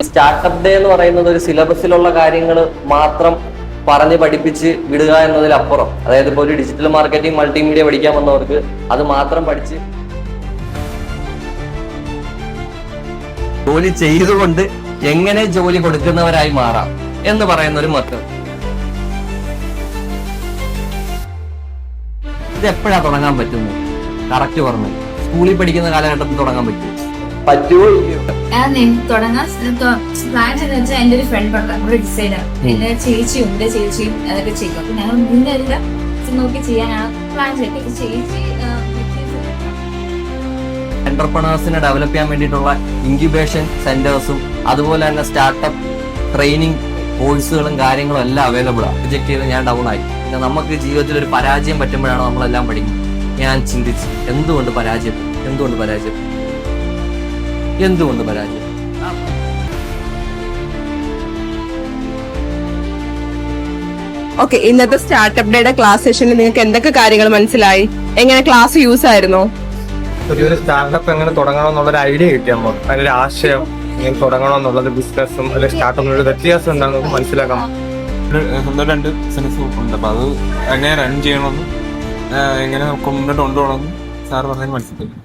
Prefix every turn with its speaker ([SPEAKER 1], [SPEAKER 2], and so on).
[SPEAKER 1] Startup day എന്ന് പറയുന്നത് ഒരു സിലബസിലുള്ള കാര്യങ്ങൾ മാത്രം പറഞ്ഞ് പഠിപ്പിച്ച് വിടുക എന്നതിലപ്പുറം, അതായത് ഇപ്പോൾ ഒരു ഡിജിറ്റൽ മാർക്കറ്റിംഗ് മൾട്ടിമീഡിയ പഠിക്കാൻ വന്നവർക്ക് അത് മാത്രം പഠിച്ച് ജോലി ചെയ്തുകൊണ്ട് എങ്ങനെ ജോലി കൊടുക്കുന്നവരായി മാറാം എന്ന് പറയുന്ന ഒരു മെത്തേഡ്. ഇത് എപ്പോഴാ തുടങ്ങാൻ പറ്റുന്നത്? കറക്റ്റ് പറഞ്ഞു, സ്കൂളിൽ പഠിക്കുന്ന കാലഘട്ടത്തിൽ തുടങ്ങാൻ പറ്റുമോ ഇല്ലയോ?
[SPEAKER 2] ഞാൻ തുടങ്ങാൻ പ്ലാൻ ചെയ്തെന്ന് വെച്ചാൽ എന്റെ ഒരു ഫ്രണ്ട് ഉണ്ട്, നമ്മുടെ ഡിസൈനർ, എന്റെ ചേച്ചിയുണ്ട്, ചേച്ചിയും അതൊക്കെ ചെയ്യും. അപ്പൊ ഞങ്ങൾ മുന്നെല്ലാം നോക്കി ചെയ്യാനാണ് പ്ലാൻ ചെയ്തത്. ചേച്ചി
[SPEAKER 1] എന്റർപ്രണേഴ്സിനെ ഡെവലപ്പ് ചെയ്യാൻ വേണ്ടിയിട്ടുള്ള ഇൻക്യുബേഷൻ സെന്റേഴ്സും അതുപോലെ തന്നെ സ്റ്റാർട്ടപ്പ് ട്രെയിനിങ് കോഴ്സുകളും കാര്യങ്ങളും എല്ലാം അവൈലബിൾ ആണ്. പ്രൊജക്ട് ചെയ്ത് ഞാൻ ഡൗൺ ആയി. പിന്നെ നമുക്ക് ജീവിതത്തിൽ ഒരു പരാജയം പറ്റുമ്പോഴാണ് നമ്മളെല്ലാം പഠിക്കുന്നത്. ഞാൻ ചിന്തിച്ച് എന്തുകൊണ്ട് പരാജയം.
[SPEAKER 3] ഓക്കെ, ഇന്നത്തെ സ്റ്റാർട്ടപ്പ് ഡേയുടെ ക്ലാസ് സെഷനിൽ നിങ്ങൾക്ക് എന്തൊക്കെ കാര്യങ്ങൾ മനസ്സിലായി? എങ്ങനെ ക്ലാസ് യൂസ് ആയിരുന്നോ?
[SPEAKER 4] ഒരു സ്റ്റാർട്ടപ്പ് എങ്ങനെ തുടങ്ങണം എന്നുള്ളൊരു ഐഡിയ കിട്ടിയാൽ അതിന്റെ ആശയം എങ്ങനെ തുടങ്ങണം എന്നുള്ളത്, ബിസിനസ്സും അല്ലെങ്കിൽ സ്റ്റാർട്ടപ്പിനൊരു വ്യത്യാസം എന്താണെന്ന് മനസ്സിലാക്കാം.
[SPEAKER 5] സ്വന്തം 2 ബിസിനസ് ഉണ്ട്. അപ്പൊ അത് എങ്ങനെ റൺ ചെയ്യണമെന്നും എങ്ങനെ മുന്നോട്ട് കൊണ്ടുപോകണമെന്നും സാർ പറഞ്ഞാൽ മനസ്സിലാക്കി.